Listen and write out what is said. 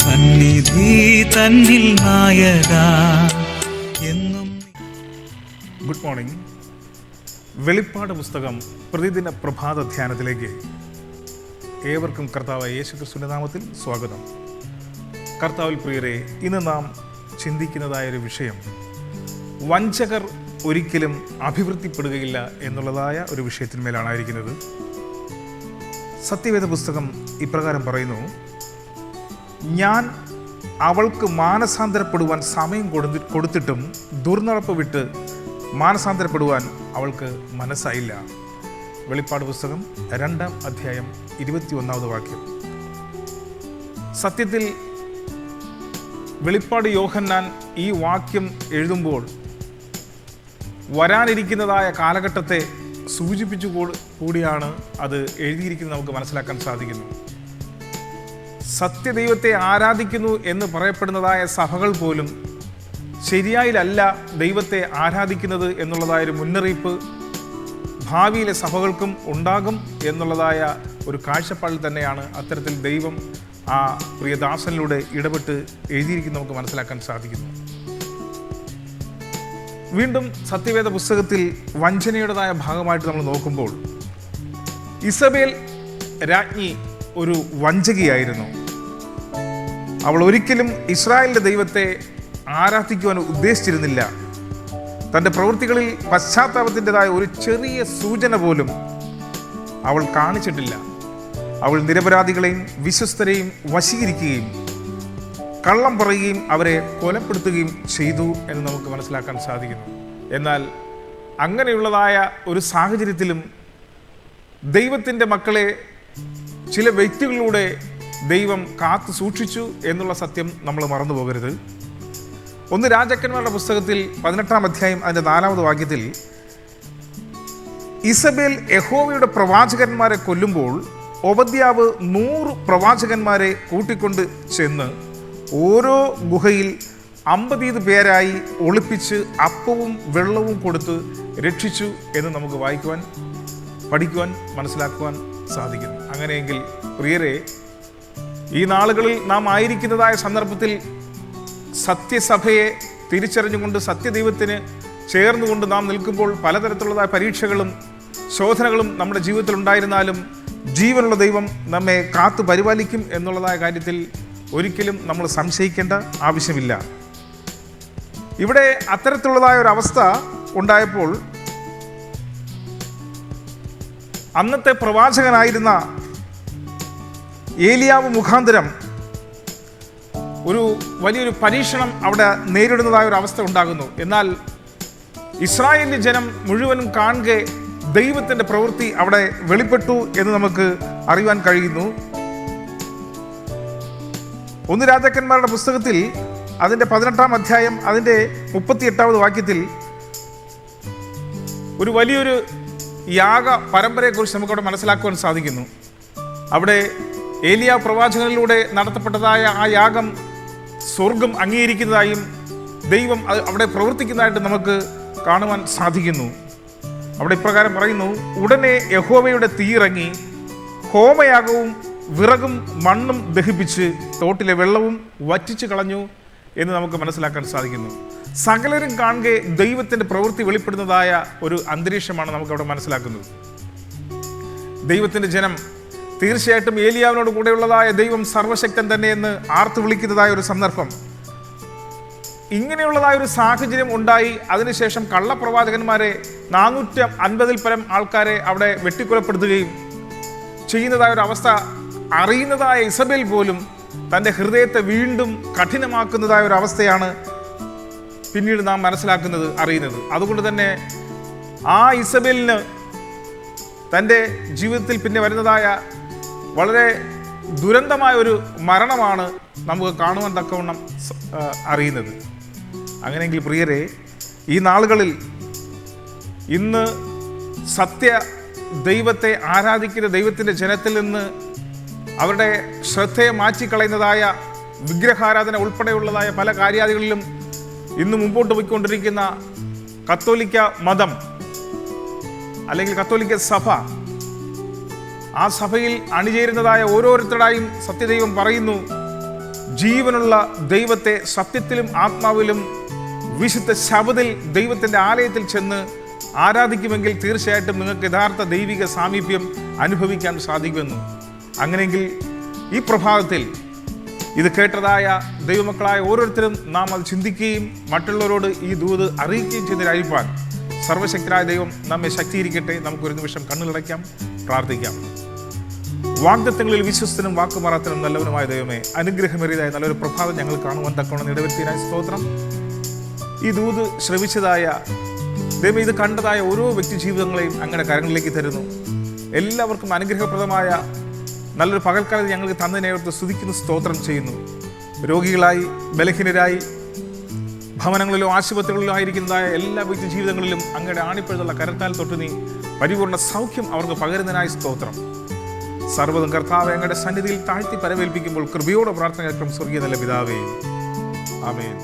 സന്നിധി തന്നിൽ നായക എന്നും. Good morning. വെളിപ്പാട് പുസ്തകം പ്രതിദിന പ്രഭാത ധ്യാനത്തിലേക്ക് ഏവർക്കും കർത്താവായ യേശുക്രിസ്തുവിന്റെ നാമത്തിൽ സ്വാഗതം. കർത്താവിൽ പ്രിയരെ, ഇന്ന് നാം ചിന്തിക്കുന്നതായൊരു വിഷയം വഞ്ചകർ ഒരിക്കലും അഭിവൃദ്ധിപ്പെടുകയില്ല എന്നുള്ളതായ ഒരു വിഷയത്തിന്മേലാണായിരിക്കുന്നത്. സത്യവേദ പുസ്തകം ഇപ്രകാരം പറയുന്നു: ഞാൻ അവൾക്ക് മാനസാന്തരപ്പെടുവാൻ സമയം കൊടുത്തിട്ടും ദുർനടപ്പ് വിട്ട് മാനസാന്തരപ്പെടുവാൻ അവൾക്ക് മനസ്സായില്ല. വെളിപ്പാട് പുസ്തകം 2-ാം അധ്യായം 21-ാമത് വാക്യം. സത്യത്തിൽ വെളിപ്പാട് യോഹന്നാൻ ഈ വാക്യം എഴുതുമ്പോൾ വരാനിരിക്കുന്നതായ കാലഘട്ടത്തെ സൂചിപ്പിച്ചു കൂടിയാണ് അത് എഴുതിയിരിക്കുന്നത് നമുക്ക് മനസ്സിലാക്കാൻ സാധിക്കുന്നു. സത്യദൈവത്തെ ആരാധിക്കുന്നു എന്ന് പറയപ്പെടുന്നതായ സഭകൾ പോലും ശരിയായിലല്ല ദൈവത്തെ ആരാധിക്കുന്നത് എന്നുള്ളതായൊരു മുന്നറിയിപ്പ് ഭാവിയിലെ സഭകൾക്കും ഉണ്ടാകും എന്നുള്ളതായ ഒരു കാഴ്ചപ്പാടിൽ തന്നെയാണ് അത്തരത്തിൽ ദൈവം ആ പ്രിയദാസനിലൂടെ ഇടപെട്ട് എഴുതിയിരിക്കുന്നത് നമുക്ക് മനസ്സിലാക്കാൻ സാധിക്കുന്നു. വീണ്ടും സത്യവേദ പുസ്തകത്തിൽ വഞ്ചനയുടേതായ ഭാഗമായിട്ട് നമ്മൾ നോക്കുമ്പോൾ ഇസബേൽ രാജ്ഞി ഒരു വഞ്ചകിയായിരുന്നു. അവൾ ഒരിക്കലും ഇസ്രായേലിൻ്റെ ദൈവത്തെ ആരാധിക്കുവാൻ ഉദ്ദേശിച്ചിരുന്നില്ല. തൻ്റെ പ്രവൃത്തികളിൽ പശ്ചാത്താപത്തിൻ്റെതായ ഒരു ചെറിയ സൂചന പോലും അവൾ കാണിച്ചിട്ടില്ല. അവൾ നിരപരാധികളെയും വിശ്വസ്തരെയും വശീകരിക്കുകയും കള്ളം പറയുകയും അവരെ കൊലപ്പെടുത്തുകയും ചെയ്തു എന്ന് നമുക്ക് മനസ്സിലാക്കാൻ സാധിക്കുന്നു. എന്നാൽ അങ്ങനെയുള്ളതായ ഒരു സാഹചര്യത്തിലും ദൈവത്തിൻ്റെ മക്കളെ ചില വ്യക്തികളിലൂടെ ദൈവം കാത്തു സൂക്ഷിച്ചു എന്നുള്ള സത്യം നമ്മൾ മറന്നു പോകരുത്. 1 രാജാക്കന്മാരുടെ പുസ്തകത്തിൽ 18-ാം അധ്യായം അതിൻ്റെ 4-ാമത് വാക്യത്തിൽ ഇസബേൽ യഹോവയുടെ പ്രവാചകന്മാരെ കൊല്ലുമ്പോൾ ഒബദ്യാവ് 100 പ്രവാചകന്മാരെ കൂട്ടിക്കൊണ്ട് ചെന്ന് ഓരോ ഗുഹയിൽ 50 പേരായി ഒളിപ്പിച്ച് അപ്പവും വെള്ളവും കൊടുത്ത് രക്ഷിച്ചു എന്ന് നമുക്ക് വായിക്കുവാൻ, പഠിക്കുവാൻ, മനസ്സിലാക്കുവാൻ സാധിക്കുന്നു. അങ്ങനെയെങ്കിൽ പ്രിയരെ, ഈ നാളുകളിൽ നാം ആയിരിക്കുന്നതായ സന്ദർഭത്തിൽ സത്യസഭയെ തിരിച്ചറിഞ്ഞുകൊണ്ട് സത്യദൈവത്തിന് ചേർന്നുകൊണ്ട് നാം നിൽക്കുമ്പോൾ പലതരത്തിലുള്ളതായ പരീക്ഷകളും ശോധനകളും നമ്മുടെ ജീവിതത്തിൽ ഉണ്ടായിരുന്നാലും ജീവനുള്ള ദൈവം നമ്മെ കാത്തു പരിപാലിക്കും എന്നുള്ളതായ കാര്യത്തിൽ ഒരിക്കലും നമ്മൾ സംശയിക്കേണ്ട ആവശ്യമില്ല. ഇവിടെ അത്തരത്തിലുള്ളതായ ഒരു അവസ്ഥ ഉണ്ടായപ്പോൾ അന്നത്തെ പ്രവാചകനായിരുന്ന ഏലിയാവ് മുഖാന്തരം ഒരു വലിയൊരു പരീക്ഷണം അവിടെ നേരിടുന്നതായ ഒരു അവസ്ഥ ഉണ്ടാകുന്നു. എന്നാൽ ഇസ്രായേലിന്റെ ജനം മുഴുവനും കാണുക ദൈവത്തിൻ്റെ പ്രവൃത്തി അവിടെ വെളിപ്പെട്ടു എന്ന് നമുക്ക് അറിയുവാൻ കഴിയുന്നു. 1 രാജാക്കന്മാരുടെ പുസ്തകത്തിൽ അതിൻ്റെ 18-ാം അധ്യായം അതിൻ്റെ 38-ാമത് വാക്യത്തിൽ ഒരു വലിയൊരു യാഗ പരമ്പരയെക്കുറിച്ച് നമുക്കവിടെ മനസ്സിലാക്കുവാൻ സാധിക്കുന്നു. അവിടെ ഏലിയ പ്രവാചകനിലൂടെ നടത്തപ്പെട്ടതായ ആ യാഗം സ്വർഗം അംഗീകരിക്കുന്നതായും ദൈവം അവിടെ പ്രവർത്തിക്കുന്നതായിട്ട് നമുക്ക് കാണുവാൻ സാധിക്കുന്നു. അവിടെ ഇപ്രകാരം പറയുന്നു: ഉടനെ യഹോവയുടെ തീയിറങ്ങി ഹോമയാഗവും വിറകും മണ്ണും ദഹിപ്പിച്ച് തോട്ടിലെ വെള്ളവും വറ്റിച്ചു കളഞ്ഞു എന്ന് നമുക്ക് മനസ്സിലാക്കാൻ സാധിക്കുന്നു. സകലരും കാണുക ദൈവത്തിൻ്റെ പ്രവൃത്തി വെളിപ്പെടുന്നതായ ഒരു അന്തരീക്ഷമാണ് നമുക്കവിടെ മനസ്സിലാക്കുന്നത്. ദൈവത്തിൻ്റെ ജനം തീർച്ചയായിട്ടും ഏലിയാവിനോട് കൂടെയുള്ളതായ ദൈവം സർവശക്തൻ തന്നെയെന്ന് ആർത്തു വിളിക്കുന്നതായ ഒരു സന്ദർഭം, ഇങ്ങനെയുള്ളതായ ഒരു സാഹചര്യം ഉണ്ടായി. അതിനുശേഷം കള്ളപ്രവാചകന്മാരെ 450-ൽ പരം ആൾക്കാരെ അവിടെ വെട്ടിക്കൊലപ്പെടുത്തുകയും ചെയ്യുന്നതായ ഒരു അവസ്ഥ അറിയുന്നതായ ഇസബേൽ പോലും തൻ്റെ ഹൃദയത്തെ വീണ്ടും കഠിനമാക്കുന്നതായ ഒരു അവസ്ഥയാണ് പിന്നീട് നാം മനസ്സിലാക്കുന്നത്, അറിയുന്നത്. അതുകൊണ്ട് തന്നെ ആ ഇസബേലിന് തൻ്റെ ജീവിതത്തിൽ പിന്നെ വരുന്നതായ വളരെ ദുരന്തമായ ഒരു മരണമാണ് നമുക്ക് കാണുവാൻ തക്കവണ്ണം അറിയുന്നത്. അങ്ങനെയെങ്കിൽ പ്രിയരെ, ഈ നാളുകളിൽ ഇന്ന് സത്യ ദൈവത്തെ ആരാധിക്കുന്ന ദൈവത്തിൻ്റെ ജനത്തിൽ നിന്ന് അവരുടെ ശ്രദ്ധയെ മാറ്റിക്കളയുന്നതായ വിഗ്രഹാരാധന ഉൾപ്പെടെയുള്ളതായ പല കാര്യാദികളിലും ഇന്ന് മുമ്പോട്ട് പോയിക്കൊണ്ടിരിക്കുന്ന കത്തോലിക്ക മതം അല്ലെങ്കിൽ കത്തോലിക്ക സഭ, ആ സഭയിൽ അണിചേരുന്നതായ ഓരോരുത്തരുടെയും സത്യദൈവം പറയുന്നു, ജീവനുള്ള ദൈവത്തെ സത്യത്തിലും ആത്മാവിലും വിശുദ്ധ ശബദിൽ ദൈവത്തിൻ്റെ ആലയത്തിൽ ചെന്ന് ആരാധിക്കുമെങ്കിൽ തീർച്ചയായിട്ടും നിങ്ങൾക്ക് യഥാർത്ഥ ദൈവിക സാമീപ്യം അനുഭവിക്കാൻ സാധിക്കുമെന്നും. അങ്ങനെയെങ്കിൽ ഈ പ്രഭാതത്തിൽ ഇത് കേട്ടതായ ദൈവമക്കളായ ഓരോരുത്തരും നാം അത് ചിന്തിക്കുകയും മറ്റുള്ളവരോട് ഈ ദൂത് അറിയിക്കുകയും ചെയ്തരായിരിക്കാൻ സർവശക്തരായ ദൈവം നമ്മെ ശക്തീകരിക്കട്ടെ. നമുക്കൊരു നിമിഷം കണ്ണുകളടയ്ക്കാം, പ്രാർത്ഥിക്കാം. വാഗ്ദത്തങ്ങളിൽ വിശ്വസ്തനും വാക്കുമാറാത്തനും നല്ലവനുമായ ദൈവമേ, അനുഗ്രഹമേറിയതായ നല്ലൊരു പ്രഭാതം ഞങ്ങൾ കാണുവാൻ തക്കവണ്ണം ഇടവരുത്തിയതിനായി സ്തോത്രം. ഈ ദൂത് ശ്രവിച്ചതായ ദൈവം, ഇത് കണ്ടതായ ഓരോ വ്യക്തി ജീവിതങ്ങളെയും അങ്ങയുടെ കരങ്ങളിലേക്ക് തരുന്നു. എല്ലാവർക്കും അനുഗ്രഹപ്രദമായ നല്ലൊരു പകൽക്കാലത്ത് ഞങ്ങൾക്ക് തന്നതിനെ സ്തുതിക്കുന്നു, സ്തോത്രം ചെയ്യുന്നു. രോഗികളായി, ബലഹീനരായി, ഭവനങ്ങളിലോ ആശുപത്രികളിലോ ആയിരിക്കുന്നതായ എല്ലാ വ്യക്തി ജീവിതങ്ങളിലും അങ്ങയുടെ ആണിപ്പഴുതുള്ള കരത്താൽ തൊട്ട് നീ പരിപൂർണ്ണ സൗഖ്യം അവർക്ക് പകരുന്നതിനായി സ്തോത്രം. സർവ്വതും കർത്താവെ അങ്ങയുടെ സന്നിധിയിൽ താഴ്ത്തി പരവേൽപ്പിക്കുമ്പോൾ കൃപയോടെ പ്രാർത്ഥന കേൾക്കും സ്വർഗീയ നല്ല പിതാവേ. ആമേൻ.